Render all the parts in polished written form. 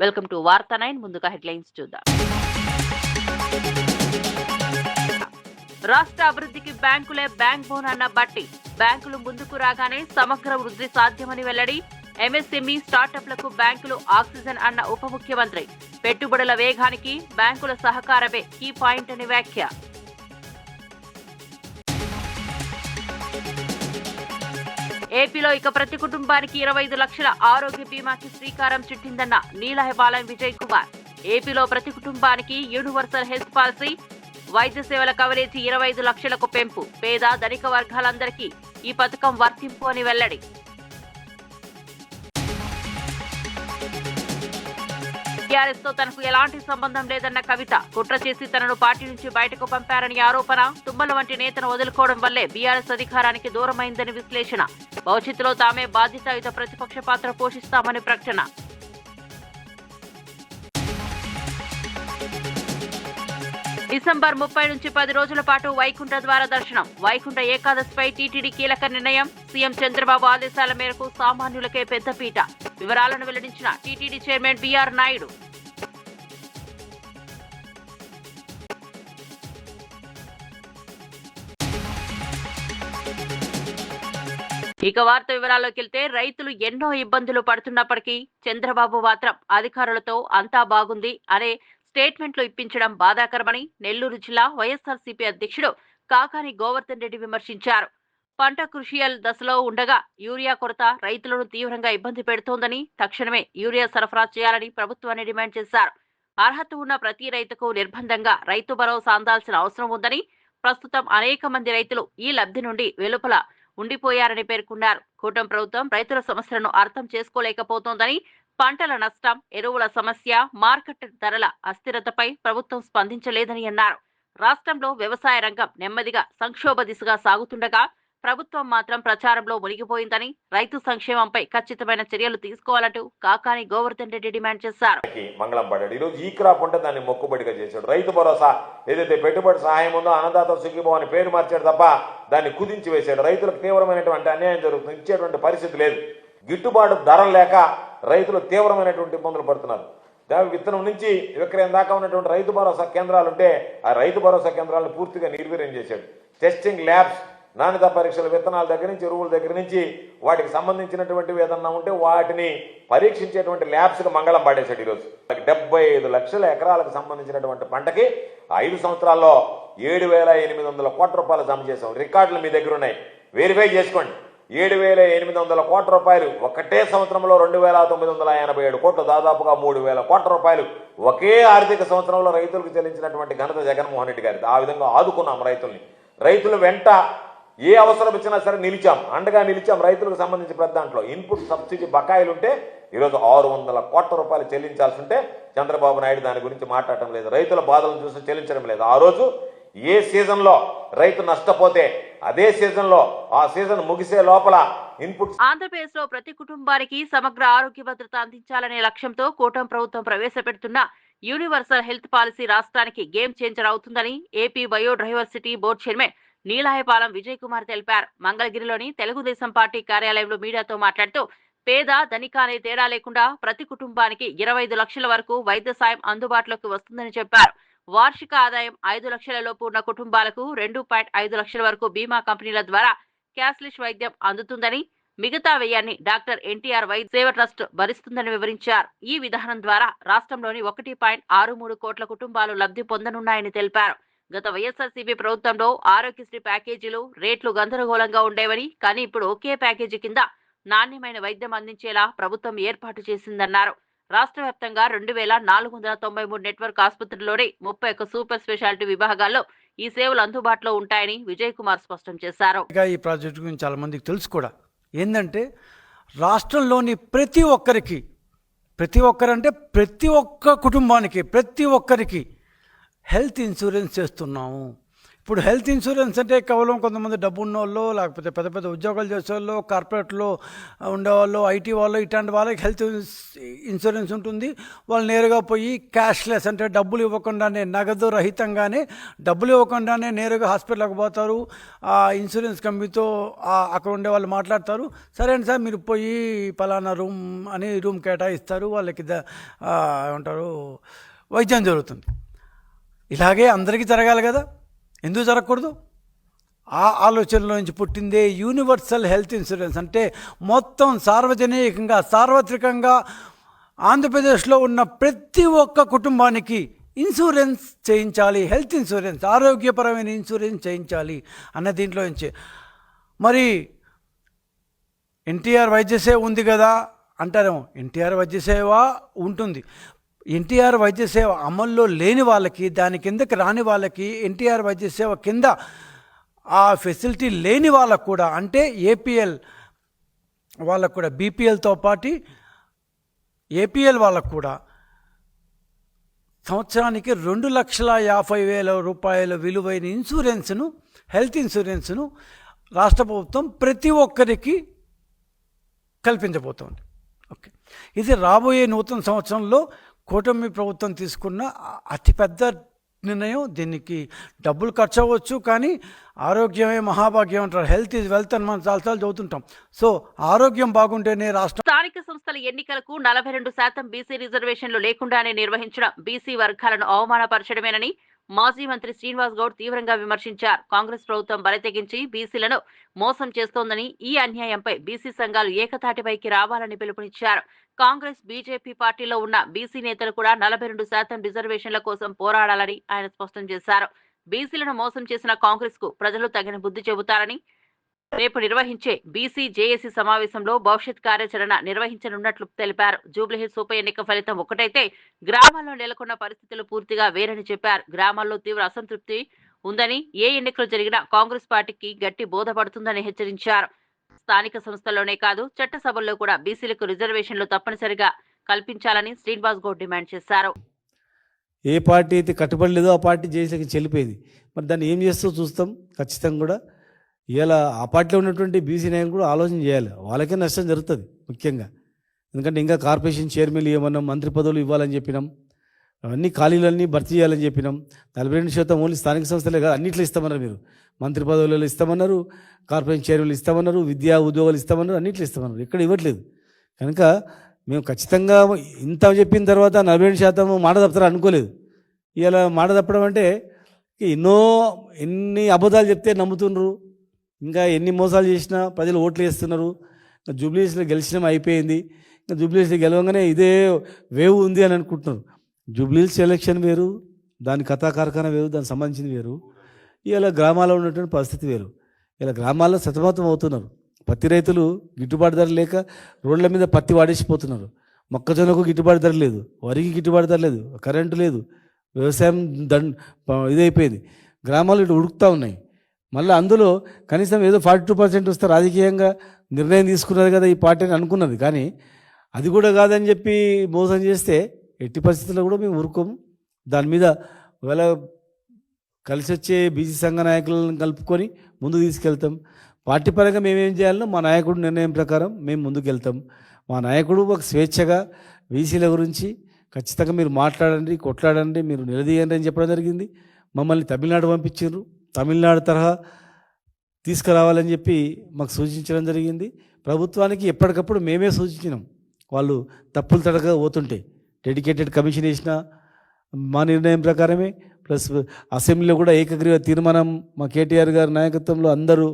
Welcome to వార్తా 9. ముందుగా headlines చూద్దాం. రాష్ట్ర అభివృద్ధికి బ్యాంకులే బ్యాంక్ బోన్ అన్న బట్టి బ్యాంకులు ముందుకు రాగానే సమగ్ర వృద్ధి సాధ్యమని వెల్లడి. ఎంఎస్ఎంఈ స్టార్టప్లకు బ్యాంకులు ఆక్సిజన్ అన్న ఉప ముఖ్యమంత్రి. పెట్టుబడుల వేగానికి బ్యాంకుల సహకారమే కీ పాయింట్ అని వ్యాఖ్య. ఏపీలో ఇక ప్రతి కుటుంబానికి 25 లక్షల ఆరోగ్య బీమాకి శ్రీకారం చుట్టిందన్న నీలహపాలెం విజయ్ కుమార్. ఏపీలో ప్రతి కుటుంబానికి యూనివర్సల్ హెల్త్ పాలసీ, వైద్య సేవల కవరేజీ 25 లక్షలకు పెంపు. పేద ధనిక వర్గాలందరికీ ఈ పథకం వర్తింపు అని వెల్లడి. టీఆర్ఎస్ తో తనకు ఎలాంటి సంబంధం లేదన్న కవిత. కుట్ర చేసి తనను పార్టీ నుంచి బయటకు పంపారని ఆరోపణ. తుమ్మల వంటి నేతను వదులుకోవడం వల్లే బీఆర్ఎస్ అధికారానికి దూరమైందని విశ్లేషణ. భవిష్యత్తులో తామే బాధ్యతాయుత ప్రతిపక్ష పాత్ర పోషిస్తామని ప్రకటన. డిసెంబర్ 30 నుంచి 10 రోజుల పాటు వైకుంఠ ద్వార దర్శనం. వైకుంఠ ఏకాదశిపై టీటీడీ కీలక నిర్ణయం. సీఎం చంద్రబాబు ఆదేశాల మేరకు సామాన్యులకే పెద్దపీట. వివరాలను వెల్లడించిన టీటీడీ చైర్మన్ బీఆర్ నాయుడు. ఇక వార్త వివరాల్లోకి వెళ్తే, రైతులు ఎన్నో ఇబ్బందులు పడుతున్నప్పటికీ చంద్రబాబు మాత్రం అధికారులతో అంతా బాగుంది అనే స్టేట్మెంట్లు ఇప్పించడం బాధాకరమని నెల్లూరు జిల్లా వైఎస్ఆర్సీపీ అధ్యక్షుడు కాకాని గోవర్ధన్ రెడ్డి విమర్శించారు. పంట కృషియల్ దశలో ఉండగా యూరియా కొరత రైతులను తీవ్రంగా ఇబ్బంది పెడుతోందని, తక్షణమే యూరియా సరఫరా చేయాలని ప్రభుత్వాన్ని డిమాండ్ చేశారు. అర్హత ఉన్న ప్రతి రైతుకు నిర్బంధంగా రైతు భరోసా అందాల్సిన అవసరం ఉందని, ప్రస్తుతం అనేక మంది రైతులు ఈ లబ్ధి నుండి వెలుపల ఉండిపోయారని పేర్కొన్నారు. కూటమి ప్రభుత్వం రైతుల సమస్యలను అర్థం చేసుకోలేకపోతోందని, పంటల నష్టం, ఎరువుల సమస్య, మార్కెట్ ధరల అస్థిరతపై ప్రభుత్వం స్పందించలేదని అన్నారు. రాష్ట్రంలో వ్యవసాయ రంగం నెమ్మదిగా సంక్షోభ దిశగా సాగుతుండగా ప్రభుత్వం మాత్రం ప్రచారంలో మునిగిపోయిందని, రైతు సంక్షేమంపై ఖచ్చితమైన చర్యలు తీసుకోవాలంటూ కాకాని గోవర్ధన్ రెడ్డి డిమాండ్ చేశారు. మంగళం పడ్డాడు. ఈరోజు ఈ క్రాప్ ఉంటే దాన్ని మొక్కుబడిగా చేశాడు. రైతు భరోసా ఏదైతే పెట్టుబడి సహాయం ఉందో అన్నదాత సుఖీభవ అని పేరు మార్చాడు తప్ప దాన్ని కుదించి వేశాడు. రైతులకు తీవ్రమైనటువంటి అన్యాయం జరుగుతుంది. ఇచ్చేటువంటి పరిస్థితి లేదు. గిట్టుబాటు ధరలు లేక రైతులు తీవ్రమైనటువంటి ఇబ్బందులు పడుతున్నారు. విత్తనం నుంచి విక్రయం దాకా ఉన్నటువంటి రైతు భరోసా కేంద్రాలు ఉంటే ఆ రైతు భరోసా కేంద్రాలను పూర్తిగా నిర్వీర్యం చేశాడు. టెస్టింగ్ ల్యాబ్స్, నాణ్యత పరీక్షల, విత్తనాల దగ్గర నుంచి ఎరువుల దగ్గర నుంచి వాటికి సంబంధించినటువంటివి ఏదన్నా ఉంటే వాటిని పరీక్షించేటువంటి ల్యాబ్స్కి మంగళం పాడేశాడు. ఈరోజు 75 లక్షల ఎకరాలకు సంబంధించినటువంటి పంటకి 5 సంవత్సరాల్లో 7,800 కోట్ల రూపాయలు జమ చేశాం. రికార్డులు మీ దగ్గర ఉన్నాయి, వెరిఫై చేసుకోండి. 7,800 కోట్ల రూపాయలు ఒకటే సంవత్సరంలో 2,987 కోట్లు, దాదాపుగా 3,000 కోట్ల రూపాయలు ఒకే ఆర్థిక సంవత్సరంలో రైతులకు చెల్లించినటువంటి ఘనత జగన్మోహన్ రెడ్డి గారిది. ఆ విధంగా ఆదుకున్నాం రైతుల్ని. రైతుల వెంట ఏ అవసరం ఇచ్చినా సరే నిలిచాం, అండగా నిలిచాం. రైతులకు సంబంధించి పెద్ద దాంట్లో ఇన్పుట్ సబ్సిడీ బకాయిలు ఉంటే ఈరోజు 600 కోట్ల రూపాయలు చెల్లించాల్సి ఉంటే చంద్రబాబు నాయుడు దాని గురించి మాట్లాడటం లేదు. రైతుల బాధలను చూసి చెల్లించడం లేదు. ఆ రోజు ఏ సీజన్లో రైతు నష్టపోతే అదే సీజన్లో ఆ సీజన్ ముగిసే లోపల ఇన్పుట్. ఆంధ్రప్రదేశ్ లో ప్రతి కుటుంబానికి సమగ్ర ఆరోగ్య భద్రత అందించాలనే లక్ష్యంతో కూటమి ప్రభుత్వం ప్రవేశపెడుతున్న యూనివర్సల్ హెల్త్ పాలసీ రాష్ట్రానికి గేమ్ చేంజర్ అవుతుందని AP biodiversity board chairman Nilahapalem Vijay Kumar తెలిపారు. మంగళగిరిలోని తెలుగుదేశం పార్టీ కార్యాలయంలో మీడియాతో మాట్లాడుతూ, పేద ధనిక అనే తేడా లేకుండా ప్రతి కుటుంబానికి 25 లక్షల వరకు వైద్య సాయం అందుబాటులోకి వస్తుందని చెప్పారు. వార్షిక ఆదాయం 5 లక్షల లోపు ఉన్న కుటుంబాలకు 2.5 లక్షల వరకు బీమా కంపెనీల ద్వారా క్యాష్లెస్ వైద్యం అందుతుందని, మిగతా వ్యయాన్ని డాక్టర్ ఎన్టీఆర్ వైద్య సేవ ట్రస్ట్ భరిస్తుందని వివరించారు. ఈ విధానం ద్వారా రాష్ట్రంలోని 1.63 కోట్ల కుటుంబాలు లబ్ధి పొందనున్నాయని తెలిపారు. గత వైఎస్ఆర్సీపీ ప్రభుత్వంలో ఆరోగ్యశ్రీ ప్యాకేజీలు రేట్లు గందరగోళంగా ఉండేవని, కానీ ఇప్పుడు ఒకే ప్యాకేజీ కింద నాణ్యమైన వైద్యం అందించేలా ప్రభుత్వం ఏర్పాటు చేసిందన్నారు. రాష్ట్ర వ్యాప్తంగా 2,493 నెట్వర్క్ ఆసుపత్రుల్లోనే 31 సూపర్ స్పెషాలిటీ విభాగాల్లో ఈ సేవలు అందుబాటులో ఉంటాయని విజయ్ కుమార్ స్పష్టం చేశారు. ఈ ప్రాజెక్టు గురించి చాలా మందికి తెలుసు కూడా. ఏంటంటే రాష్ట్రంలోని ప్రతి ఒక్క కుటుంబానికి, ప్రతి ఒక్కరికి హెల్త్ ఇన్సూరెన్స్ చేస్తున్నాము. ఇప్పుడు హెల్త్ ఇన్సూరెన్స్ అంటే కేవలం కొంతమంది డబ్బు ఉన్నోళ్ళు, లేకపోతే పెద్ద పెద్ద ఉద్యోగాలు చేసేవాళ్ళు, కార్పొరేట్లో ఉండేవాళ్ళు, ఐటీ వాళ్ళు, ఇట్లాంటి వాళ్ళకి హెల్త్ ఇన్సూరెన్స్ ఉంటుంది. వాళ్ళు నేరుగా పోయి క్యాష్లెస్ అంటే డబ్బులు ఇవ్వకుండానే, నగదు రహితంగానే డబ్బులు ఇవ్వకుండానే నేరుగా హాస్పిటల్కి పోతారు. ఆ ఇన్సూరెన్స్ కంపెనీతో అక్కడ ఉండే వాళ్ళు మాట్లాడతారు. సరే అండి సార్, మీరు పోయి పలానా రూమ్ అని రూమ్ కేటాయిస్తారు, వాళ్ళకి ఏమంటారు వైద్యం జరుగుతుంది. ఇలాగే అందరికీ జరగాలి కదా, ఎందుకు జరగకూడదు? ఆ ఆలోచనలో నుంచి పుట్టిందే యూనివర్సల్ హెల్త్ ఇన్సూరెన్స్. అంటే మొత్తం సార్వజనికంగా, సార్వత్రికంగా ఆంధ్రప్రదేశ్లో ఉన్న ప్రతి ఒక్క కుటుంబానికి ఇన్సూరెన్స్ చేయించాలి, హెల్త్ ఇన్సూరెన్స్, ఆరోగ్యపరమైన ఇన్సూరెన్స్ చేయించాలి అన్న దీంట్లో నుంచి. మరి ఎన్టీఆర్ వైద్య సేవ ఉంది కదా అంటారేమో. ఎన్టీఆర్ వైద్య సేవ ఉంటుంది. ఎన్టీఆర్ వైద్య సేవ అమల్లో లేని వాళ్ళకి, దాని కిందకి రాని వాళ్ళకి, ఎన్టీఆర్ వైద్య సేవ కింద ఆ ఫెసిలిటీ లేని వాళ్ళకు కూడా, అంటే ఏపీఎల్ వాళ్ళకు కూడా, బీపీఎల్తో పాటు ఏపీఎల్ వాళ్ళకు కూడా సంవత్సరానికి 2,50,000 రూపాయల విలువైన ఇన్సూరెన్స్ను, హెల్త్ ఇన్సూరెన్స్ను రాష్ట్ర ప్రభుత్వం ప్రతి ఒక్కరికి కల్పించబోతోంది. ఓకే, ఇది రాబోయే నూతన సంవత్సరంలో కూటమి ప్రభుత్వం తీసుకున్న అతిపెద్ద నిర్ణయం. దీనికి డబ్బులు ఖర్చు అవ్వచ్చు, కానీ ఆరోగ్యమే మహాభాగ్యం అంటారు. హెల్త్ ఈజ్ వెల్త్ అని మనం చాలాసార్లు చదువుతుంటాం. సో ఆరోగ్యం బాగుంటేనే రాష్ట్రం. స్థానిక సంస్థల ఎన్నికలకు 42% బీసీ రిజర్వేషన్లు లేకుండానే నిర్వహించడం బీసీ వర్గాలను అవమానపరచడమేనని మాజీ మంత్రి శ్రీనివాస్ గౌడ్ తీవ్రంగా విమర్శించారు. కాంగ్రెస్ ప్రభుత్వం బరితెగించి బీసీలను మోసం చేస్తోందని, ఈ అన్యాయంపై బీసీ సంఘాలు ఏకతాటిపైకి రావాలని పిలుపునిచ్చారు. కాంగ్రెస్, బీజేపీ పార్టీలో ఉన్న బీసీ నేతలు కూడా 42% రిజర్వేషన్ల కోసం పోరాడాలని ఆయన స్పష్టం చేశారు. బీసీలను మోసం చేసిన కాంగ్రెస్ కు ప్రజలు తగిన బుద్ధి చెబుతారని, రేపు నిర్వహించే బీసీ జేఏసీ సమావేశంలో భవిష్యత్ కార్యాచరణ నిర్వహించనున్నట్లు తెలిపారు. జూబ్లీహిల్స్ ఉప ఎన్నిక ఫలితం ఒకటైతే గ్రామాల్లో నెలకొన్న పరిస్థితులు పూర్తిగా వేరని చెప్పారు. గ్రామాల్లో తీవ్ర అసంతృప్తి ఉందని, ఏ ఎన్నికలు జరిగినా కాంగ్రెస్ పార్టీకి గట్టి బోధపడుతుందని హెచ్చరించారు. స్థానిక సంస్థల్లోనే కాదు, చట్టసభల్లో కూడా బీసీలకు రిజర్వేషన్లు తప్పనిసరిగా కల్పించాలని శ్రీనివాస్ గౌడ్ డిమాండ్ చేశారు. ఏ పార్టీ అయితే కట్టుబడలేదో ఆ పార్టీ జేసీకి చెల్లిపోయింది. మరి దాన్ని ఏం చేస్తూ చూస్తాం ఖచ్చితంగా కూడా. ఇలా ఆ పార్టీలో ఉన్నటువంటి బీసీ నాయకులు కూడా ఆలోచన చేయాలి. వాళ్ళకే నష్టం జరుగుతుంది ముఖ్యంగా. ఎందుకంటే ఇంకా కార్పొరేషన్ చైర్మన్లు ఇవ్వమన్నాం, మంత్రి పదవులు ఇవ్వాలని చెప్పినాం, అవన్నీ ఖాళీలన్నీ భర్తీ చేయాలని చెప్పినాం. 42% ఓన్లీ స్థానిక సంస్థలే కాదు, అన్నింటిలో ఇస్తామన్నారు. మీరు మంత్రి పదవులలో ఇస్తామన్నారు, కార్పొరేషన్ చైర్మన్లు ఇస్తామన్నారు, విద్యా ఉద్యోగాలు ఇస్తామన్నారు, అన్నింటిలో ఇస్తామన్నారు. ఎక్కడ ఇవ్వట్లేదు. కనుక మేము ఖచ్చితంగా ఇంత చెప్పిన తర్వాత 42% మాట తప్పుతారు అనుకోలేదు. ఇలా మాట తప్పడం అంటే ఎన్ని అబద్ధాలు చెప్తే నమ్ముతున్నారు, ఇంకా ఎన్ని మోసాలు చేసినా ప్రజలు ఓట్లు వేస్తున్నారు. జూబ్లీహిల్స్లో గెలిచినాం, అయిపోయింది. ఇంకా జూబ్లీహిల్స్లో గెలవగానే ఇదే వేవ్ ఉంది అని అనుకుంటున్నారు. జూబ్లీహిల్స్ ఎలక్షన్ వేరు, దాని కథాకారకాన వేరు, దానికి సంబంధించింది వేరు. ఇలా గ్రామాల్లో ఉన్నటువంటి పరిస్థితి వేరు. ఇలా గ్రామాల్లో సతమతం అవుతున్నారు. పత్తి రైతులు గిట్టుబాటు ధర లేక రోడ్ల మీద పత్తి వాడేసిపోతున్నారు. మొక్కజొన్నకు గిట్టుబాటు ధర లేదు, వరికి గిట్టుబాటు ధర లేదు, కరెంటు లేదు, వ్యవసాయం ఇదైపోయింది. గ్రామాలు ఇటు ఉడుకుతూ ఉన్నాయి. మళ్ళీ అందులో కనీసం ఏదో 42% వస్తే రాజకీయంగా నిర్ణయం తీసుకున్నది కదా ఈ పార్టీ అని అనుకున్నది. కానీ అది కూడా కాదని చెప్పి మోసం చేస్తే ఎట్టి పరిస్థితుల్లో కూడా మేము ఊరుకోము. దాని మీద ఒకవేళ కలిసి వచ్చే బీసీ సంఘ నాయకులను కలుపుకొని ముందుకు తీసుకెళ్తాం. పార్టీ పరంగా మేమేం చేయాలనో మా నాయకుడు నిర్ణయం ప్రకారం మేము ముందుకు వెళ్తాం. మా నాయకుడు ఒక స్వేచ్ఛగా బీసీల గురించి ఖచ్చితంగా మీరు మాట్లాడండి, కొట్లాడండి, మీరు నిలదీయండి అని చెప్పడం జరిగింది. మమ్మల్ని తమిళనాడు పంపించారు. తమిళనాడు తరహా తీసుకురావాలని చెప్పి మాకు సూచించడం జరిగింది. ప్రభుత్వానికి ఎప్పటికప్పుడు మేమే సూచించినాం. వాళ్ళు తప్పులు తడక పోతుంటే డెడికేటెడ్ కమిషన్ వేసిన మా నిర్ణయం ప్రకారమే. ప్లస్ అసెంబ్లీలో కూడా ఏకగ్రీవ తీర్మానం మా కేటీఆర్ గారి నాయకత్వంలో అందరూ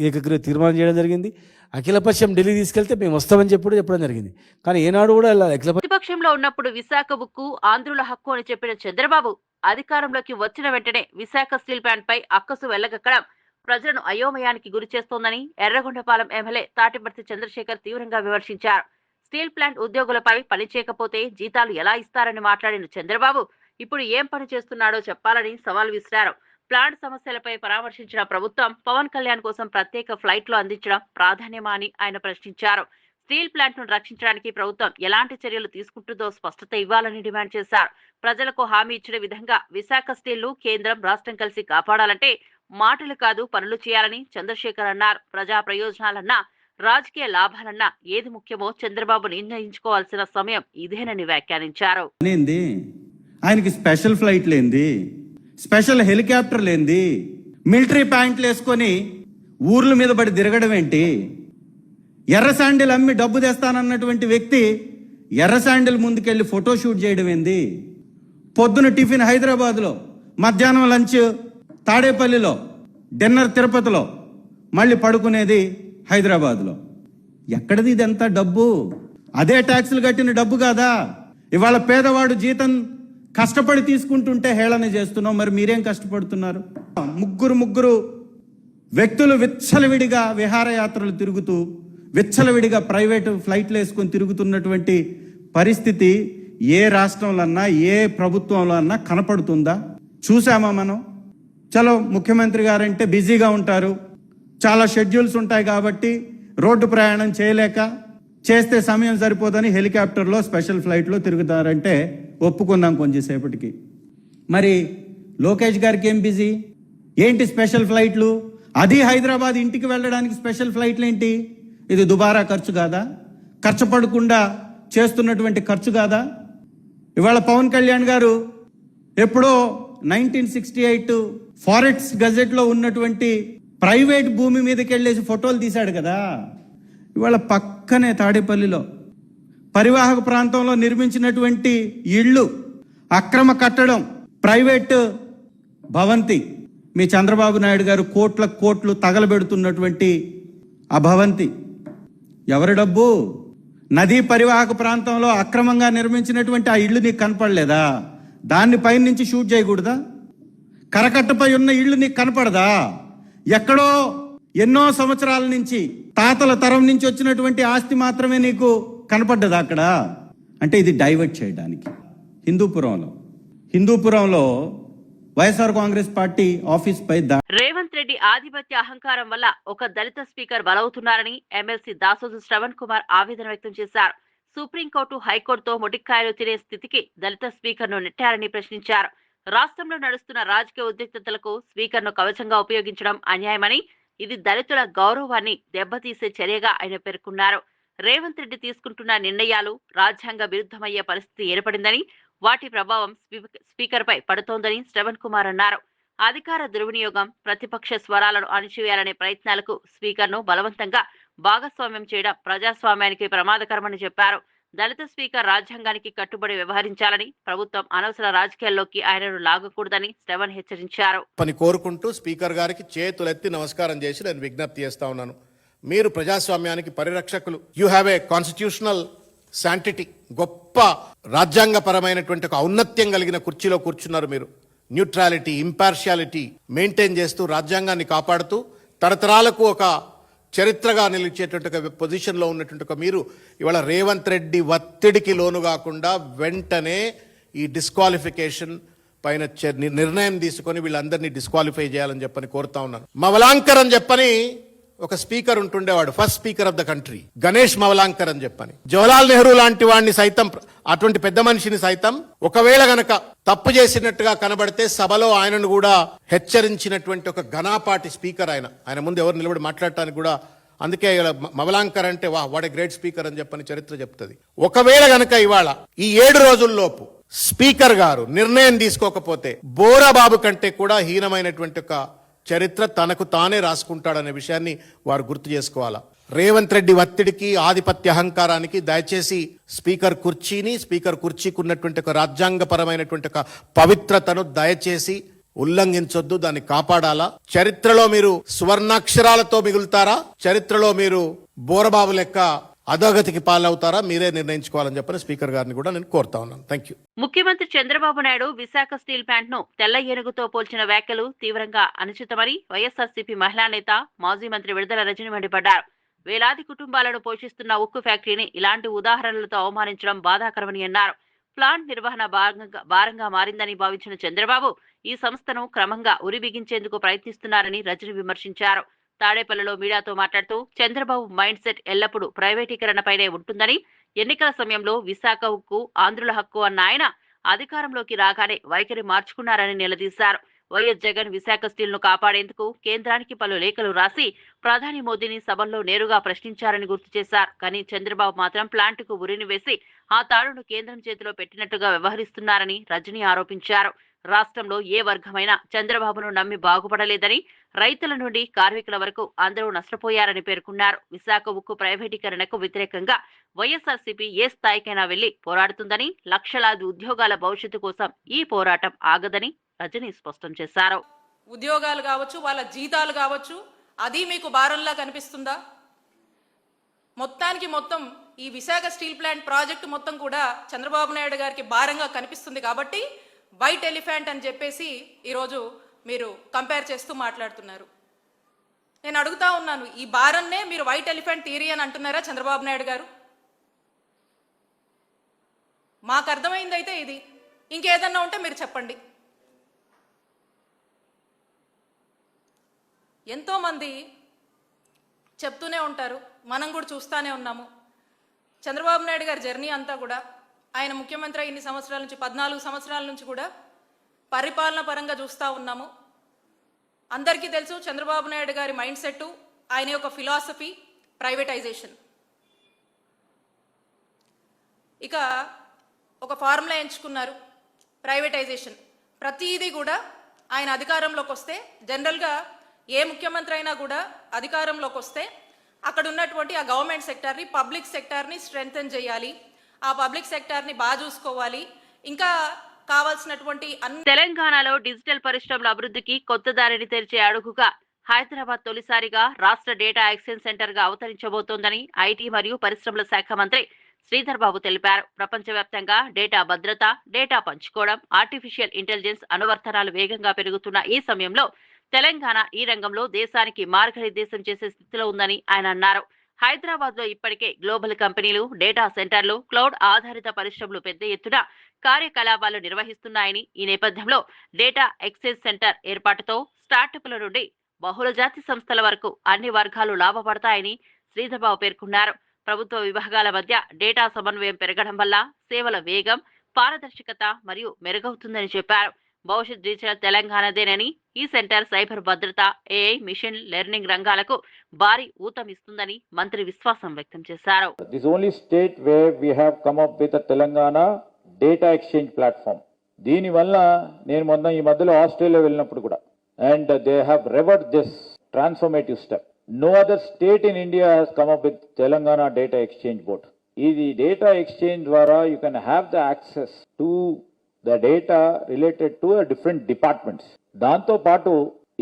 ఏకగ్రీవ తీర్మానం చేయడం జరిగింది. అఖిలపక్షం ఢిల్లీ తీసుకెళ్తే మేము వస్తామని చెప్పడం జరిగింది. కానీ ఏనాడు కూడా ప్రతిపక్షంలో ఉన్నప్పుడు విశాఖ ఉక్కు ఆంధ్రుల హక్కు అని చెప్పిన చంద్రబాబు అధికారంలోకి వచ్చిన వెంటనే విశాఖ స్టీల్ ప్లాంట్ పై అక్కసు వెళ్లగక్కడం ప్రజలను అయోమయానికి గురి చేస్తోందని ఎర్రగొండపాలెం ఎమ్మెల్యే తాటిపర్తి చంద్రశేఖర్ తీవ్రంగా విమర్శించారు. స్టీల్ ప్లాంట్ ఉద్యోగులపై పని చేయకపోతే జీతాలు ఎలా ఇస్తారని మాట్లాడిన చంద్రబాబు ఇప్పుడు ఏం పని చేస్తున్నాడో చెప్పాలని సవాల్ విసిరారు. ప్లాంట్ సమస్యలపై పరామర్శించిన ప్రభుత్వం పవన్ కళ్యాణ్ కోసం ప్రత్యేక ఫ్లైట్లు అందించడం ప్రాధాన్యమా అని ఆయన ప్రశ్నించారు. స్టీల్ ప్లాంట్ ను రక్షించడానికి ప్రభుత్వం ఎలాంటి చర్యలు తీసుకుంటుందో స్పష్టత ఇవ్వాలని డిమాండ్ చేశారు. ప్రజలకు హామీ ఇచ్చిన విధంగా విశాఖ స్టీల్ ను కేంద్రం రాష్ట్రం కలిసి కాపాడాలంటే మాటలు కాదు పనులు చేయాలని చంద్రశేఖర్ అన్నారు. ప్రజా ప్రయోజనాలన్నా రాజకీయ లాభాలన్నా ఏది ముఖ్యమో చంద్రబాబు నిర్ణయించుకోవాల్సిన సమయం ఇదేనని వ్యాఖ్యానించారు. ఆయనకి స్పెషల్ ఫ్లైట్ లేంది, స్పెషల్ హెలికాప్టర్ లేంది, మిలిటరీ ప్యాంట్లు వేసుకొని ఊర్ల మీద పడి తిరగడం ఏంటి? ఎర్ర శాండిల్ అమ్మి డబ్బు తెస్తానన్నటువంటి వ్యక్తి ఎర్ర శాండిల్ ముందుకెళ్ళి ఫోటోషూట్ చేయడం ఏంది? పొద్దున టిఫిన్ హైదరాబాద్లో, మధ్యాహ్నం లంచ్ తాడేపల్లిలో, డిన్నర్ తిరుపతిలో, మళ్ళీ పడుకునేది హైదరాబాద్లో. ఎక్కడిది ఇదంతా డబ్బు? అదే ట్యాక్సులు కట్టిన డబ్బు కాదా? ఇవాళ పేదవాడు జీతం కష్టపడి తీసుకుంటుంటే హేళన చేస్తున్నాం. మరి మీరేం కష్టపడుతున్నారు? ముగ్గురు వ్యక్తులు విచ్చలవిడిగా విహారయాత్రలు తిరుగుతూ విచ్చలవిడిగా ప్రైవేటు ఫ్లైట్లు వేసుకొని తిరుగుతున్నటువంటి పరిస్థితి ఏ రాష్ట్రంలో అన్నా ఏ ప్రభుత్వంలో అన్నా కనపడుతుందా? చూసామా మనం? చలో ముఖ్యమంత్రి గారంటే బిజీగా ఉంటారు, చాలా షెడ్యూల్స్ ఉంటాయి కాబట్టి రోడ్డు ప్రయాణం చేయలేక చేస్తే సమయం సరిపోదని హెలికాప్టర్లో స్పెషల్ ఫ్లైట్లో తిరుగుతారంటే ఒప్పుకుందాం కొంచెంసేపటికి. మరి లోకేష్ గారికి ఏం బిజీ? ఏంటి స్పెషల్ ఫ్లైట్లు? అది హైదరాబాద్ ఇంటికి వెళ్ళడానికి స్పెషల్ ఫ్లైట్లు ఏంటి? ఇది దుబారా ఖర్చు కాదా? ఖర్చు పడకుండా చేస్తున్నటువంటి ఖర్చు కాదా? ఇవాళ పవన్ కళ్యాణ్ గారు ఎప్పుడో 1968 ఫారెస్ట్ గజెట్లో ఉన్నటువంటి ప్రైవేట్ భూమి మీదకి వెళ్ళేసి ఫోటోలు తీశాడు కదా. ఇవాళ పక్కనే తాడేపల్లిలో పరివాహక ప్రాంతంలో నిర్మించినటువంటి ఇళ్ళు, అక్రమ కట్టడం, ప్రైవేట్ భవంతి, మీ చంద్రబాబు నాయుడు గారు కోట్లు తగలబెడుతున్నటువంటి ఆ భవంతి ఎవరి డబ్బు? నదీ పరివాహక ప్రాంతంలో అక్రమంగా నిర్మించినటువంటి ఆ ఇళ్ళు నీకు కనపడలేదా? దాన్ని పైన నుంచి షూట్ చేయకూడదా? కరకట్టపై ఉన్న ఇళ్ళు నీకు కనపడదా? ఎక్కడో ఎన్నో సంవత్సరాల నుంచి తాతల తరం నుంచి వచ్చినటువంటి ఆస్తి మాత్రమే నీకు కనపడ్డదా అక్కడ? అంటే ఇది డైవర్ట్ చేయడానికి. హిందూపురంలో వైఎస్ఆర్ కాంగ్రెస్ పార్టీ ఆఫీస్ పై రేవంత్ రెడ్డి ఆధిపత్య అహంకారం వల్ల ఒక దళిత స్పీకర్ బలవుతున్నారని ఎమ్మెల్సీ దాసోజు శ్రవణ్ కుమార్ ఆవేదన వ్యక్తం చేశారు. సుప్రీంకోర్టు, హైకోర్టుతో మొటిక్కాయలు తినే స్థితికి దళిత స్పీకర్ ను నెట్టారని ప్రశ్నించారు. రాష్ట్రంలో నడుస్తున్న రాజకీయ ఉద్రిక్తతలకు స్పీకర్ ను కవచంగా ఉపయోగించడం అన్యాయమని, ఇది దళితుల గౌరవాన్ని దెబ్బతీసే చర్యగా ఆయన పేర్కొన్నారు. రేవంత్ రెడ్డి తీసుకుంటున్న నిర్ణయాలు రాజ్యాంగ విరుద్ధమయ్యే పరిస్థితి ఏర్పడిందని, వాటి ప్రభావం స్పీకర్ పై పడుతోందని శ్రవణ్ కుమార్ అన్నారు. అధికార దుర్వినియోగం, ప్రతిపక్ష స్వరాలను అణిచివేయాలనే ప్రయత్నాలకు స్పీకర్ ను బలవంతంగా భాగస్వామ్యం చేయడం ప్రజాస్వామ్యానికి ప్రమాదకరమని చెప్పారు. దళిత స్పీకర్ రాజ్యాంగానికి కట్టుబడి వ్యవహరించాలని, ప్రభుత్వం అనవసర రాజకీయాల్లోకి ఆయనను లాగకూడదని శ్రవణ్ హెచ్చరించారు. పని కోరుకుంటూ స్పీకర్ గారికి చేతులెత్తి నమస్కారం చేసి నేను విజ్ఞప్తి చేస్తా ఉన్నాను. మీరు ప్రజాస్వామ్యానికి పరిరక్షకులు. You have a constitutional sanctity. గొప్ప రాజ్యాంగపరమైనటువంటి ఒక ఔన్నత్యం కలిగిన కుర్చీలో కూర్చున్నారు మీరు. న్యూట్రాలిటీ, ఇంపార్షియాలిటీ మెయింటైన్ చేస్తూ రాజ్యాంగాన్ని కాపాడుతూ తరతరాలకు ఒక చరిత్రగా నిలిచేటువంటి ఒక పొజిషన్లో ఉన్నటువంటి ఒక మీరు ఇవాళ రేవంత్ రెడ్డి ఒత్తిడికి లోను కాకుండా వెంటనే ఈ డిస్క్వాలిఫికేషన్ పైన నిర్ణయం తీసుకొని వీళ్ళందరినీ డిస్క్వాలిఫై చేయాలని చెప్పని కోరుతా ఉన్నాను. మవలాంకర్ అని చెప్పని ఒక స్పీకర్ ఉంటుండేవాడు, first speaker of the country, Ganesh Mavalankar అని చెప్పని. జవహర్లాల్ నెహ్రూ లాంటి వాడిని సైతం, అటువంటి పెద్ద మనిషిని సైతం ఒకవేళ గనక తప్పు చేసినట్టుగా కనబడితే సభలో ఆయనను కూడా హెచ్చరించినటువంటి ఒక ఘనాపాటి స్పీకర్ ఆయన ముందు ఎవరు నిలబడి మాట్లాడటానికి కూడా. అందుకే మవలాంకర్ అంటే వాట్ ఏ గ్రేట్ స్పీకర్ అని చెప్పని చరిత్ర చెప్తుంది. ఒకవేళ గనక ఇవాళ ఈ 7 రోజుల్లోపు స్పీకర్ గారు నిర్ణయం తీసుకోకపోతే బోరాబాబు కంటే కూడా హీనమైనటువంటి ఒక చరిత్ర తనకు తానే రాసుకుంటాడనే విషయాన్ని వారు గుర్తు చేసుకోవాలా. రేవంత్ రెడ్డి ఒత్తిడికి, ఆధిపత్య అహంకారానికి దయచేసి స్పీకర్ కుర్చీకి ఉన్నటువంటి ఒక రాజ్యాంగపరమైనటువంటి ఒక పవిత్రతను దయచేసి ఉల్లంఘించొద్దు, దాన్ని కాపాడాలా. చరిత్రలో మీరు సువర్ణాక్షరాలతో మిగులుతారా, చరిత్రలో మీరు బోరబాబు లెక్క అధోగతికి పాలవుతారా, మీరే నిర్ణయించుకోవాలని చెప్పని స్పీకర్ గారిని కూడా నేను కోరుతా ఉన్నాను. Thank you. ముఖ్యమంత్రి చంద్రబాబు నాయుడు విశాఖ స్టీల్ ప్లాంట్ ను తెల్ల ఏనుగుతో పోల్చిన వ్యాఖ్యలు తీవ్రంగా అనుచితమని వైఎస్ఆర్సీపీ మహిళా నేత, మాజీ మంత్రి విడుదల రజని మండిపడ్డారు. వేలాది కుటుంబాలను పోషిస్తున్న ఉక్కు ఫ్యాక్టరీని ఇలాంటి ఉదాహరణలతో అవమానించడం బాధాకరమని అన్నారు. ప్లాంట్ నిర్వహణ భారంగా మారిందని భావించిన చంద్రబాబు ఈ సంస్థను క్రమంగా ఉరిబిగించేందుకు ప్రయత్నిస్తున్నారని రజని విమర్శించారు. తాడేపల్లిలో మీడియాతో మాట్లాడుతూ చంద్రబాబు మైండ్ సెట్ ఎల్లప్పుడూ ప్రైవేటీకరణపైనే ఉంటుందని, ఎన్నికల సమయంలో విశాఖ ఉక్కు ఆంధ్రుల హక్కు అన్న ఆయన అధికారంలోకి రాగానే వైఖరి మార్చుకున్నారని నిలదీశారు. వైఎస్ జగన్ విశాఖ స్టీల్ ను కాపాడేందుకు కేంద్రానికి పలు లేఖలు రాసి ప్రధాని మోదీని సభల్లో నేరుగా ప్రశ్నించారని గుర్తు చేశారు. కానీ చంద్రబాబు మాత్రం ప్లాంటుకు ఉరిని వేసి ఆ తాడును కేంద్రం చేతిలో పెట్టినట్టుగా వ్యవహరిస్తున్నారని రజనీ ఆరోపించారు. రాష్ట్రంలో ఏ వర్గమైనా చంద్రబాబును నమ్మి బాగుపడలేదని, రైతుల నుండి కార్మికుల వరకు అందరూ నష్టపోయారని పేర్కొన్నారు. విశాఖ ఉక్కు ప్రైవేటీకరణకు వ్యతిరేకంగా వైఎస్ఆర్సీపీ ఏ స్థాయికైనా వెళ్లి పోరాడుతుందని, లక్షలాది ఉద్యోగాల భవిష్యత్తు కోసం ఈ పోరాటం ఆగదని రజనీ స్పష్టం చేశారు. ఉద్యోగాలు కావచ్చు, వాళ్ళ జీతాలు కావచ్చు, అది మీకు భారంలా కనిపిస్తుందా? మొత్తం ఈ విశాఖ స్టీల్ ప్లాంట్ ప్రాజెక్టు మొత్తం కూడా చంద్రబాబు నాయుడు గారికి భారంగా కనిపిస్తుంది కాబట్టి వైట్ ఎలిఫెంట్ అని చెప్పేసి ఈరోజు మీరు కంపేర్ చేస్తూ మాట్లాడుతున్నారు. నేను అడుగుతా ఉన్నాను, ఈ భారన్నే మీరు వైట్ ఎలిఫెంట్ థియరీ అని అంటున్నారా చంద్రబాబు నాయుడు గారు? మాకు అర్థమైందైతే ఇది. ఇంకేదన్నా ఉంటే మీరు చెప్పండి. ఎంతోమంది చెప్తూనే ఉంటారు, మనం కూడా చూస్తూనే ఉన్నాము. చంద్రబాబు నాయుడు గారి జర్నీ అంతా కూడా, ఆయన ముఖ్యమంత్రి ఇన్ని సంవత్సరాల నుంచి 14 సంవత్సరాల నుంచి కూడా పరిపాలన పరంగా చూస్తూ ఉన్నాము. అందరికీ తెలుసు చంద్రబాబు నాయుడు గారి మైండ్ సెట్, ఆయన యొక్క ఫిలాసఫీ ప్రైవేటైజేషన్. ఇక ఒక ఫార్ములా ఎంచుకున్నారు, ప్రైవేటైజేషన్. ప్రతిదీ కూడా ఆయన అధికారంలోకి వస్తే, జనరల్గా ఏ ముఖ్యమంత్రి అయినా కూడా అధికారంలోకి వస్తే అక్కడ ఉన్నటువంటి ఆ గవర్నమెంట్ సెక్టార్ని, పబ్లిక్ సెక్టార్ని స్ట్రెంగ్తెన్ చేయాలి, ఆ పబ్లిక్ సెక్టార్ని బాగా చూసుకోవాలి, ఇంకా కావాల్సినటువంటి తెలంగాణలో డిజిటల్ పరిశ్రమల అభివృద్ధికి కొత్త దారిని తెరిచే అడుగుగా హైదరాబాద్ తొలిసారిగా రాష్ట్ర డేటా ఎక్స్చేంజ్ సెంటర్ గా అవతరించబోతోందని ఐటీ మరియు పరిశ్రమల శాఖ మంత్రి శ్రీధర్ బాబు తెలిపారు. ప్రపంచవ్యాప్తంగా డేటా భద్రత, డేటా పంచుకోవడం, ఆర్టిఫిషియల్ ఇంటెలిజెన్స్ అనువర్తనాలు వేగంగా పెరుగుతున్న ఈ సమయంలో తెలంగాణ ఈ రంగంలో దేశానికి మార్గనిర్దేశం చేసే స్థితిలో ఉందని ఆయన అన్నారు. హైదరాబాద్ లో ఇప్పటికే గ్లోబల్ కంపెనీలు, డేటా సెంటర్లు, క్లౌడ్ ఆధారిత పరిశ్రమలు పెద్ద ఎత్తున కార్యకలాపాలు నిర్వహిస్తున్నాయని, ఈ నేపథ్యంలో డేటా ఎక్స్చేంజ్ సెంటర్ ఏర్పాటుతో స్టార్టప్ల నుండి బహుళజాతి సంస్థల వరకు అన్ని వర్గాలు లాభపడతాయని శ్రీధర్బాబు పేర్కొన్నారు. ప్రభుత్వ విభాగాల మధ్య డేటా సమన్వయం పెరగడం వల్ల సేవల వేగం, పారదర్శకత మరియు మెరుగవుతుందని చెప్పారు. భవిష్యత్ డిజిటల్ తెలంగాణదేనని, ఈ సెంటర్ సైబర్ భద్రత, ఏఐ, మిషన్ లెర్నింగ్ రంగాలకు భారీ ఊతమిస్తుందని మంత్రి విశ్వాసం వ్యక్తం చేశారు. This is only state where we have come up with a Telangana data exchange platform. దీని వల్ల నేను మొన్న ఈ మధ్యలో ఆస్ట్రేలియా వెళ్ళినప్పుడు కూడా, and they have revered this transformative step. No other state in India has come up with Telangana data exchange board. ఇది data exchange ద్వారా you can have the access to the data related to the different departments. దాంతో పాటు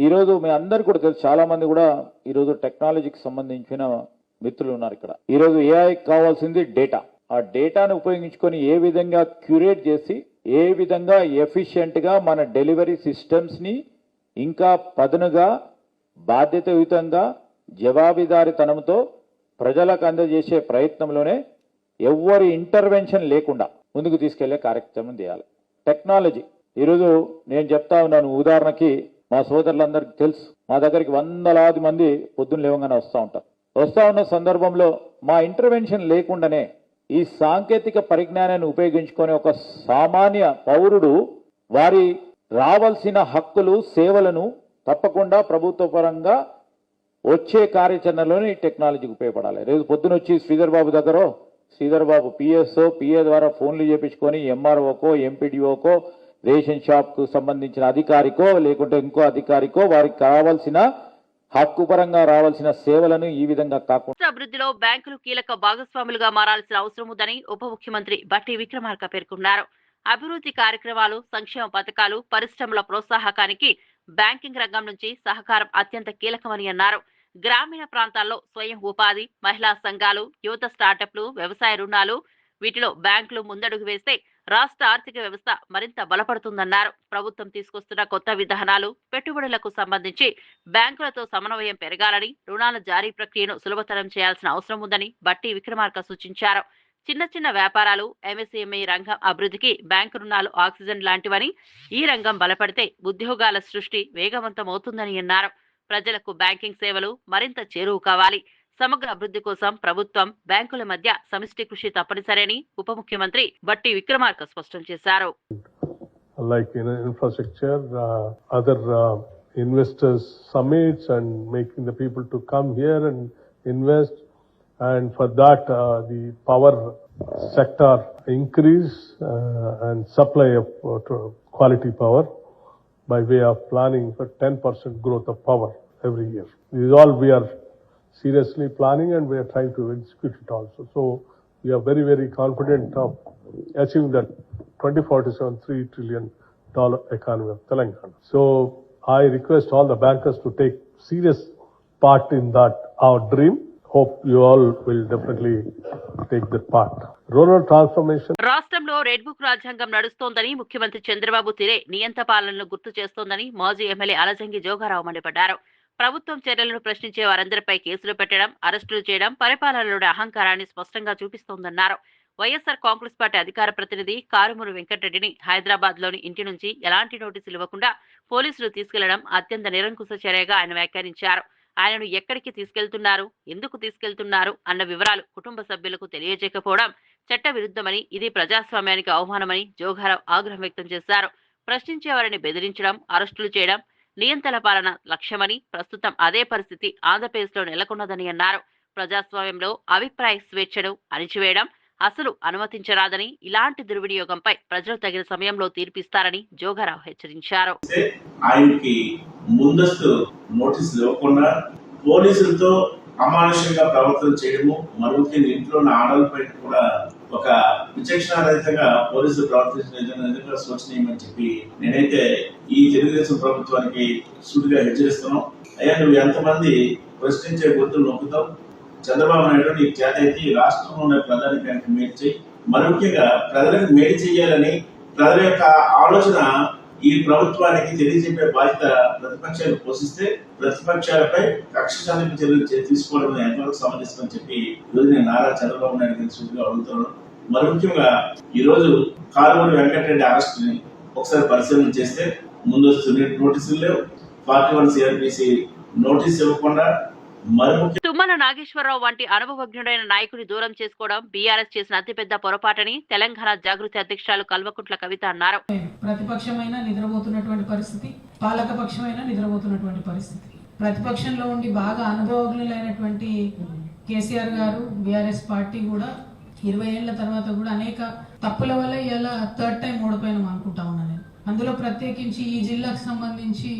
ఈరోజు మీ అందరికీ కూడా తెలుసు, చాలా మంది కూడా ఈరోజు టెక్నాలజీకి సంబంధించిన మిత్రులు ఉన్నారు ఇక్కడ. ఈరోజు ఏఐ కావాల్సింది డేటా. ఆ డేటాను ఉపయోగించుకొని ఏ విధంగా క్యూరేట్ చేసి, ఏ విధంగా ఎఫిషియెంట్ గా మన డెలివరీ సిస్టమ్స్ ని ఇంకా పదునుగా, బాధ్యతాయుతంగా, జవాబుదారీతనంతో ప్రజలకు అందజేసే ప్రయత్నంలోనే ఎవ్వరి ఇంటర్వెన్షన్ లేకుండా ముందుకు తీసుకెళ్లే కార్యక్రమం చేయాలి. టెక్నాలజీ ఈరోజు నేను చెప్తా ఉన్నాను, ఉదాహరణకి మా సోదరులందరికీ తెలుసు, మా దగ్గరికి వందలాది మంది పొద్దున్న లేవగానే వస్తూ ఉంటారు. వస్తూ ఉన్న సందర్భంలో మా ఇంటర్వెన్షన్ లేకుండానే ఈ సాంకేతిక పరిజ్ఞానాన్ని ఉపయోగించుకొని ఒక సామాన్య పౌరుడు వారి రావాల్సిన హక్కులు, సేవలను తప్పకుండా ప్రభుత్వ పరంగా వచ్చే కార్యాచరణలోనే ఈ టెక్నాలజీకి ఉపయోగపడాలి. రేపు పొద్దున వచ్చి శ్రీధర్ బాబు దగ్గర, శ్రీధర్ బాబు పిఏ ద్వారా ఫోన్లు చేపించుకొని ఎంఆర్ఓకో, ఎంపీడీఓకో, రేషన్ షాప్ కు సంబంధించిన అధికారికో లేకుంటే ఇంకో అధికారికో వారికి కావాల్సిన హక్కు పరంగా రావాల్సిన సేవలను ఈ విధంగా కాకుండా అభివృద్ధిలో బ్యాంకులు కీలక భాగస్వాములుగా మారాల్సిన అవసరం ఉందని ఉప ముఖ్యమంత్రి బట్టి విక్రమార్క పేర్కొన్నారు. అభివృద్ధి కార్యక్రమాలు, సంక్షేమ పథకాలు, పరిశ్రమల ప్రోత్సాహకానికి బ్యాంకింగ్ రంగం నుంచి సహకారం అత్యంత కీలకమని అన్నారు. గ్రామీణ ప్రాంతాల్లో స్వయం ఉపాధి, మహిళా సంఘాలు, యువత స్టార్టప్లు, వ్యవసాయ రుణాలు, వీటిలో బ్యాంకులు ముందడుగు వేస్తే రాష్ట్ర ఆర్థిక వ్యవస్థ మరింత బలపడుతుందన్నారు. ప్రభుత్వం తీసుకొస్తున్న కొత్త విధానాలు, పెట్టుబడులకు సంబంధించి బ్యాంకులతో సమన్వయం పెరగాలని, రుణాల జారీ ప్రక్రియను సులభతరం చేయాల్సిన అవసరం ఉందని బట్టి విక్రమార్క సూచించారు. చిన్న చిన్న వ్యాపారాలు, ఎంఎస్ఎంఈ రంగం అభివృద్ధికి బ్యాంకు రుణాలు ఆక్సిజన్ లాంటివని, ఈ రంగం బలపడితే ఉద్యోగాల సృష్టి వేగవంతమవుతుందని అన్నారు. ప్రజలకు బ్యాంకింగ్ సేవలు మరింత చేరువ కావాలి. సమగ్ర అభివృద్ధి కోసం ప్రభుత్వం, బ్యాంకుల మధ్య సమిష్టి కృషి తప్పనిసరని ఉప ముఖ్యమంత్రి బట్టి విక్రమార్క స్పష్టం చేశారు. Like in infrastructure, other investors summits and making the people to come here and invest, and for that the power sector increase and supply of quality power by way of planning for 10% growth of power every year. This is all we are seriously planning and we are trying to execute it also. So we are very, very confident of achieving that 2047 $3 trillion economy of Telangana. So I request all the bankers to take serious part in that, our dream. Hope you all will definitely take that part. Rural transformation. రాష్ట్రంలో red book రాజ్యాంగం నడుస్తోందని ముఖ్యమంత్రి చంద్రబాబు తీరే నియంత పాలనను గుర్తు చేస్తోందని మాజీ MLA Alajangi Joga Rao మండిపడ్డారు. ప్రభుత్వం చర్యలను ప్రశ్నించే వారందరిపై కేసులు పెట్టడం, అరెస్టులు చేయడం పరిపాలనలోని అహంకారాన్ని స్పష్టంగా చూపిస్తోందన్నారు. వైఎస్ఆర్ కాంగ్రెస్ పార్టీ అధికార ప్రతినిధి కారుమూరి వెంకటరెడ్డిని హైదరాబాద్ లోని ఇంటి నుంచి ఎలాంటి నోటీసులు ఇవ్వకుండా పోలీసులు తీసుకెళ్లడం అత్యంత నిరంకుశ చర్యగా ఆయన వ్యాఖ్యానించారు. ఆయనను ఎక్కడికి తీసుకెళ్తున్నారు, ఎందుకు తీసుకెళ్తున్నారు అన్న వివరాలు కుటుంబ సభ్యులకు తెలియజేయకపోవడం చట్ట విరుద్ధమని, ఇది ప్రజాస్వామ్యానికి అవమానమని జోగారావు ఆగ్రహం వ్యక్తం చేశారు. ప్రశ్నించే వారిని బెదిరించడం, అరెస్టులు చేయడం నియంతల పాలన లక్ష్యమని, ప్రస్తుతం అదే పరిస్థితి ఆంధ్రప్రదేశ్లో నెలకొన్నదని అన్నారు. ప్రజాస్వామ్యంలో అభిప్రాయ స్వేచ్ఛను అణిచివేయడం అసలు అనుమతించరాదని, ఇలాంటి దుర్వినియోగంపై ప్రజలు తగిన సమయంలో తీర్పిస్తారని జోగారావు హెచ్చరించారు. ఆయనకి ముందస్తు నోటీసులు ఇవ్వకుండా పోలీసులతో అమానుషంగా ప్రవర్తన చేయడము, మరొకరి ఇంట్లో ఉన్న ఆడలపై కూడా ఒక విచక్షణారహితంగా పోలీసులు ప్రవర్తించిన శోచనీయమని చెప్పి నేనైతే ఈ తెలుగుదేశం ప్రభుత్వానికి సూటిగా హెచ్చరిస్తున్నాం. అయ్యా, నువ్వు ఎంతమంది ప్రశ్నించే గొంతులు నొక్కుతావు? చంద్రబాబు నాయుడు నీకు చేత అయితే ఈ రాష్ట్రంలో ఉన్న ప్రధానికి మేలు చేయి. మరి ముఖ్యంగా ప్రజలకు మేలు చేయాలని ప్రజల యొక్క ఆలోచన ఈ ప్రభుత్వానికి తెలియజెప్పే బాధ్యత ప్రతిపక్షాలు పోషిస్తే ప్రతిపక్షాలపై కక్ష సాధింపు చర్యలు తీసుకోవడం ఎంతవరకు సమంజసమని చెప్పి ఈరోజు నేను నారా చంద్రబాబు నాయుడు గారి సూటిగా అడుగుతున్నాను. మరి ముఖ్యంగా ఈ రోజు కారుమూరి వెంకటరెడ్డి అరెస్ట్ ని ఒకసారి పరిశీలన చేస్తే ముందస్తు నోటీసులు లేవు, 41 CRPC నోటీస్ ఇవ్వకుండా తుమ్మల నాగేశ్వరరావు వంటి అనుభవజ్ఞుడైన నాయకుని దూరం చేసుకోవడం బీఆర్ఎస్ చేసిన అతిపెద్ద పొరపాటని తెలంగాణ జాగృతి అధ్యక్షురాలు కల్వకుంట్ల కవిత అన్నారు. ప్రతిపక్షమైన నిద్రపోతున్నటువంటి పరిస్థితి, పాలకపక్షమైన నిద్రపోతున్నటువంటి పరిస్థితి. ప్రతిపక్షంలో ఉండి బాగా అనుభవజ్ఞులైనటువంటి కేసీఆర్ గారు, బీఆర్ఎస్ పార్టీ కూడా 20 ఏళ్ల తర్వాత కూడా అనేక తప్పుల వల్ల ఇలా థర్డ్ టైం ఓడిపోయినాం అనుకుంటా ఉన్నాను నేను. అందులో ప్రత్యేకించి ఈ జిల్లాకు సంబంధించి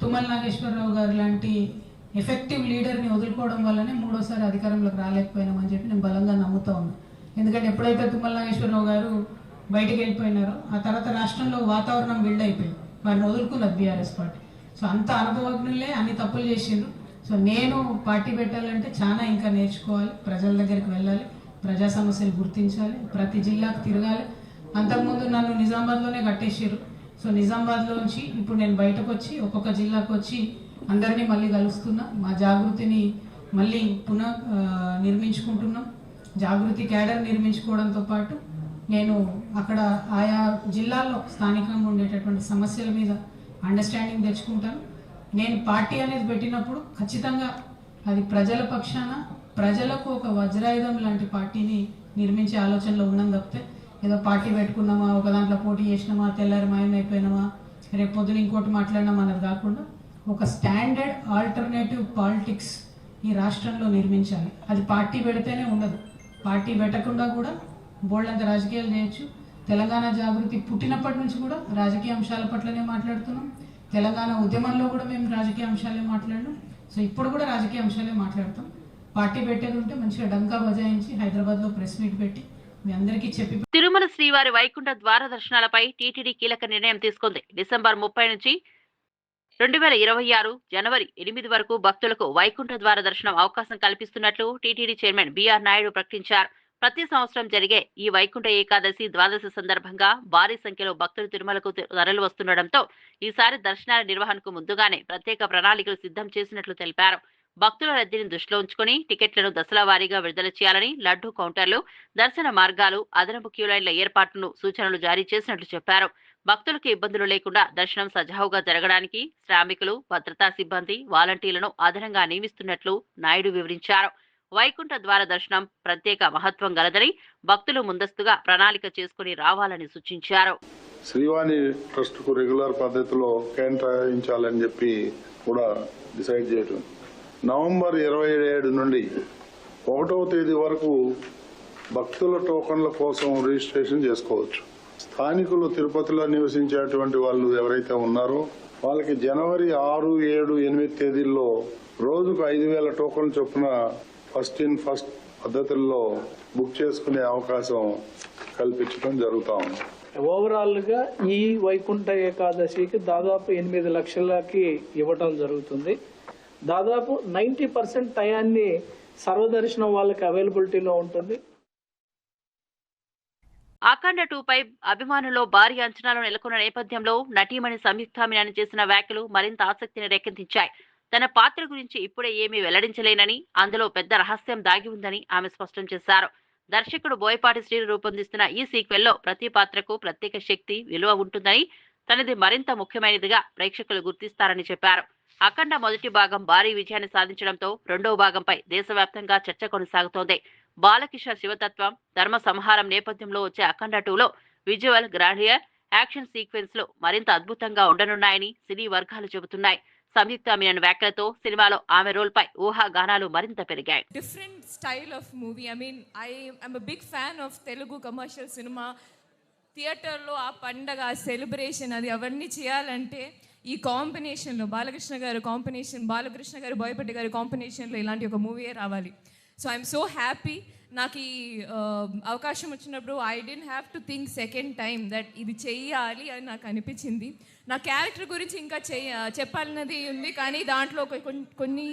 తుమ్మల నాగేశ్వరరావు గారు లాంటి ఎఫెక్టివ్ లీడర్ని వదులుకోవడం వల్లనే మూడోసారి అధికారంలోకి రాలేకపోయినామని చెప్పి నేను బలంగా నమ్ముతా ఉన్నాను. ఎందుకంటే ఎప్పుడైతే తుమ్మల నాగేశ్వరరావు గారు బయటకు వెళ్ళిపోయినారో ఆ తర్వాత రాష్ట్రంలో వాతావరణం బిల్డ్ అయిపోయింది, వారిని వదులుకున్నది బీఆర్ఎస్ పార్టీ. సో అంత అనుభవజ్ఞులే అన్ని తప్పులు చేసిండ్రు. సో నేను పార్టీ పెట్టాలంటే చాలా ఇంకా నేర్చుకోవాలి, ప్రజల దగ్గరికి వెళ్ళాలి, ప్రజా సమస్యలు గుర్తించాలి, ప్రతి జిల్లాకు తిరగాలి. అంతకుముందు నన్ను నిజామాబాద్లోనే కట్టేసారు. సో నిజామాబాద్లోంచి ఇప్పుడు నేను బయటకు వచ్చి ఒక్కొక్క జిల్లాకు వచ్చి అందరినీ మళ్ళీ కలుస్తున్నా, మా జాగృతిని మళ్ళీ నిర్మించుకుంటున్నాం. జాగృతి క్యాడర్ నిర్మించుకోవడంతో పాటు నేను అక్కడ ఆయా జిల్లాల్లో స్థానికంగా ఉండేటటువంటి సమస్యల మీద అండర్స్టాండింగ్ తెచ్చుకుంటాను. నేను పార్టీ అనేది పెట్టినప్పుడు ఖచ్చితంగా అది ప్రజల పక్షాన, ప్రజలకు ఒక వజ్రాయుధం లాంటి పార్టీని నిర్మించే ఆలోచనలో ఉన్నాం తప్పితే ఏదో పార్టీ పెట్టుకున్నామా, ఒక దాంట్లో పోటీ చేసినామా, తెల్లారి మాయమైపోయినామా, రేపు పొద్దున ఇంకోటి మాట్లాడినామా అన్నది కాకుండా ఒక స్టాండర్డ్ ఆల్టర్నేటివ్ పాలిటిక్స్ ఈ రాష్ట్రంలో నిర్మించాలి. అది పార్టీ పెడితేనే ఉండదు, పార్టీ పెట్టకుండా కూడా బోల్డంత రాజకీయాలు చేయొచ్చు. తెలంగాణ జాగృతి పుట్టినప్పటి నుంచి కూడా రాజకీయ అంశాల పట్లనే మాట్లాడుతున్నాం. తెలంగాణ ఉద్యమంలో కూడా మేము రాజకీయ అంశాలే మాట్లాడినాం. సో ఇప్పుడు కూడా రాజకీయ అంశాలే మాట్లాడతాం. పార్టీ పెట్టేది ఉంటే మంచిగా డంకా బజాయించి హైదరాబాద్లో ప్రెస్ మీట్ పెట్టి మీ అందరికీ చెప్పి. తిరుమల శ్రీవారి వైకుంఠ ద్వార దర్శనాలపై టీటీడీ కీలక నిర్ణయం తీసుకుంది. డిసెంబర్ 30 నుంచి 2026 జనవరి 8 వరకు భక్తులకు వైకుంఠ ద్వార దర్శనం అవకాశం కల్పిస్తున్నట్లు టీటీడీ చైర్మన్ బిఆర్ నాయుడు ప్రకటించారు. ప్రతి సంవత్సరం జరిగే ఈ వైకుంఠ ఏకాదశి ద్వాదశి సందర్భంగా భారీ సంఖ్యలో భక్తులు తిరుమలకు తరలి వస్తుండటంతో ఈసారి దర్శనాల నిర్వహణకు ముందుగానే ప్రత్యేక ప్రణాళికలు సిద్ధం చేసినట్లు తెలిపారు. భక్తుల రద్దీని దృష్టిలో ఉంచుకుని టికెట్లను దశల వారీగా విడుదల చేయాలని, లడ్డూ కౌంటర్లు, దర్శన మార్గాలు, అదనపు క్యూలైన్ల ఏర్పాటును సూచనలు జారీ చేసినట్లు చెప్పారు. భక్తులకు ఇబ్బందులు లేకుండా దర్శనం సజావుగా జరగడానికి శ్రామికులు, భద్రతా సిబ్బంది, వాలంటీర్లను అదనంగా నియమిస్తున్నట్లు నాయుడు వివరించారు. వైకుంఠ ద్వార దర్శనం ప్రత్యేక మహత్వం గలదని భక్తులు ముందస్తుగా ప్రణాళిక చేసుకుని రావాలని సూచించారు. శ్రీవాణి ట్రస్ట్ కు రెగ్యులర్ పద్ధతిలో కేటాయించాలని చెప్పి కూడా డిసైడ్ చేయడం. నవంబర్ 27 నుండి 1వ తేదీ వరకు భక్తుల టోకన్ల కోసం రిజిస్ట్రేషన్ చేసుకోవచ్చు. స్థానికులు తిరుపతిలో నివసించేటువంటి వాళ్ళు ఎవరైతే ఉన్నారో వాళ్ళకి జనవరి 6, 7, 8 తేదీల్లో రోజుకు 5,000 టోకన్ల చొప్పున ఫస్ట్ ఇన్ ఫస్ట్ పద్ధతుల్లో బుక్ చేసుకునే అవకాశం కల్పించడం జరుగుతా ఉంది. ఓవరాల్గా ఈ వైకుంఠ ఏకాదశికి దాదాపు 8 లక్షలకి ఇవ్వటం జరుగుతుంది. దాదాపు 90% టయాన్ని సర్వదర్శనం వాళ్ళకి అవైలబిలిటీలో ఉంటుంది. అఖండ 2పై అభిమానుల్లో భారీ అంచనాలు నెలకొన్న నేపథ్యంలో నటీమణి సంయుక్త మీనన్ చేసిన వ్యాఖ్యలు మరింత ఆసక్తిని రేకెత్తించాయి. తన పాత్ర గురించి ఇప్పుడే ఏమీ వెల్లడించలేనని, అందులో పెద్ద రహస్యం దాగి ఉందని ఆమె స్పష్టం చేశారు. దర్శకుడు బోయపాటి శ్రీ రూపొందిస్తున్న ఈ సీక్వెల్లో ప్రతి పాత్రకు ప్రత్యేక శక్తి, విలువ ఉంటుందని, తనది మరింత ముఖ్యమైనదిగా ప్రేక్షకులు గుర్తిస్తారని చెప్పారు. అఖండ మొదటి భాగం భారీ విజయాన్ని సాధించడంతో రెండవ భాగంపై దేశవ్యాప్తంగా చర్చ కొనసాగుతోంది. బాలకిషోర్ శివతత్వం, ధర్మ సంహారం నేపథ్యంలో వచ్చే అఖండ 2లో విజువల్, గ్రాండియర్, యాక్షన్ సీక్వెన్స్ లు మరింత అద్భుతంగా ఉండనున్నాయని సినీ వర్గాలు చెబుతున్నాయి. సంయుక్త మీనన్ వ్యాఖ్యలతో సినిమాలో ఆమె రోల్ పై ఊహాగానాలు మరింత పెరిగాయి. Different style of movie. I'm a big fan of Telugu commercial cinema. థియేటర్లో ఆ పండగ, ఆ సెలబ్రేషన్, అది అవన్నీ చేయాలంటే ఈ కాంబినేషన్లో బాలకృష్ణ గారు, బోయపాటి గారు కాంబినేషన్లో ఇలాంటి ఒక మూవీయే రావాలి. So I'm so happy. నాకు ఈ అవకాశం వచ్చినప్పుడు I didn't have to think second time that ఇది చెయ్యాలి అని నాకు అనిపించింది. నా క్యారెక్టర్ గురించి ఇంకా చెప్పాలన్నది ఉంది, కానీ దాంట్లో కొన్ని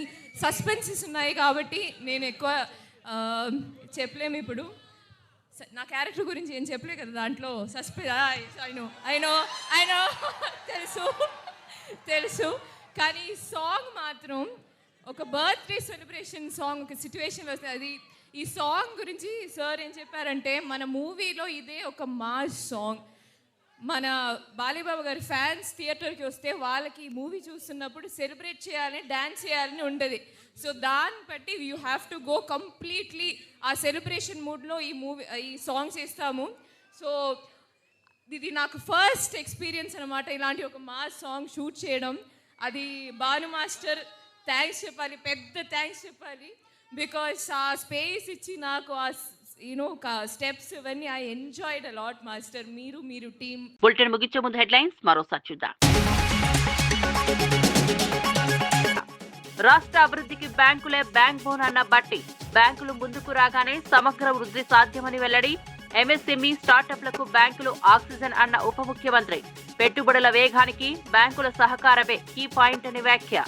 సస్పెన్సెస్ ఉన్నాయి కాబట్టి నేను ఎక్కువ చెప్పలేము ఇప్పుడు. నా క్యారెక్టర్ గురించి ఏం చెప్పలే కదా దాంట్లో. అయినో తెలుసు కానీ సాంగ్ మాత్రం ఒక బర్త్డే సెలబ్రేషన్ సాంగ్, ఒక సిచ్యువేషన్లో వస్తుంది. అది ఈ సాంగ్ గురించి సార్ ఏం చెప్పారంటే, మన మూవీలో ఇదే ఒక మాస్ సాంగ్. మన బాలీబాబు గారి ఫ్యాన్స్ థియేటర్కి వస్తే వాళ్ళకి ఈ మూవీ చూస్తున్నప్పుడు సెలబ్రేట్ చేయాలని, డ్యాన్స్ చేయాలని ఉండదు. సో దాన్ని బట్టి you have to go completely ఆ సెలబ్రేషన్ మూడ్లో ఈ సాంగ్స్ ఇస్తాము. సో ఇది నాకు ఫస్ట్ ఎక్స్పీరియన్స్ అనమాట, ఇలాంటి ఒక మాస్ సాంగ్ షూట్ చేయడం. అది భాను మాస్టర్ థ్యాంక్స్ చెప్పాలి, పెద్ద థ్యాంక్స్ చెప్పాలి. బికాస్ ఆ స్పేస్ ఇచ్చి నాకు ఆ స్టెప్స్ ఇవన్నీ I enjoyed a lot master. మీరు టీమ్. బులెటిన్ ముగించే ముందు హెడ్లైన్స్ మరోసారి చూద్దాం. రాష్ట్ర అభివృద్ధికి బ్యాంకులే బ్యాంక్ బోన్ అన్న బట్టి, బ్యాంకులు ముందుకు రాగానే సమగ్ర వృద్ధి సాధ్యమని వెల్లడి. ఎంఎస్ఎంఈ స్టార్టప్లకు బ్యాంకులు ఆక్సిజన్ అన్న ఉప ముఖ్యమంత్రి. పెట్టుబడుల వేగానికి బ్యాంకుల సహకారమే కీ పాయింట్ అని వ్యాఖ్య.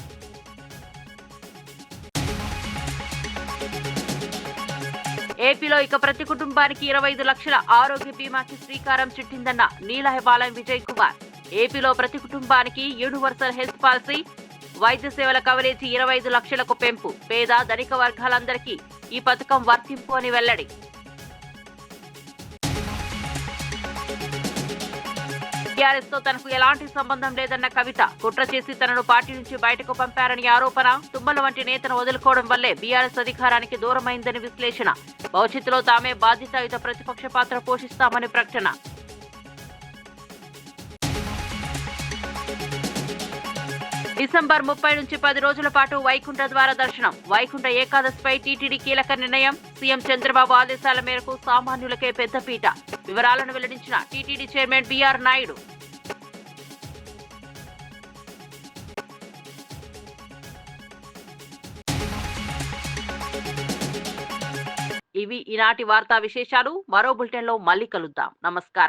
ఏపీలో ఇక ప్రతి కుటుంబానికి 25 లక్షల ఆరోగ్య బీమాకి శ్రీకారం చుట్టిందన్న నీలహపాలెం విజయ్ కుమార్. ఏపీలో ప్రతి కుటుంబానికి యూనివర్సల్ హెల్త్ పాలసీ, వైద్య సేవల కవరేజీ 25 లక్షలకు పెంపు. పేద, ధనిక వర్గాలందరికీ ఈ పథకం వర్తింపు అని వెల్లడి. టీఆర్ఎస్ తో తనకు ఎలాంటి సంబంధం లేదన్న కవిత. కుట్ర చేసి తనను పార్టీ నుంచి బయటకు పంపారని ఆరోపణ. తుమ్మల వంటి నేతను వదులుకోవడం వల్లే బీఆర్ఎస్ అధికారానికి దూరమైందని విశ్లేషణ. భవిష్యత్తులో తామే బాధ్యతాయుత ప్రతిపక్ష పాత్ర పోషిస్తామని ప్రకటన. డిసెంబర్ 30 నుంచి 10 రోజుల పాటు వైకుంఠ ద్వార దర్శనం. వైకుంఠ ఏకాదశిపై టీటీడీ కీలక నిర్ణయం. సీఎం చంద్రబాబు ఆదేశాల మేరకు సామాన్యులకే పెద్దపీట. వివరాలను వెల్లడించిన టీటీడీ చైర్మన్ బిఆర్ నాయుడు. ఇవి ఈనాటి వార్తా విశేషాలు. మరో బులెటిన్లో మళ్ళీ కలుద్దాం. నమస్కారం.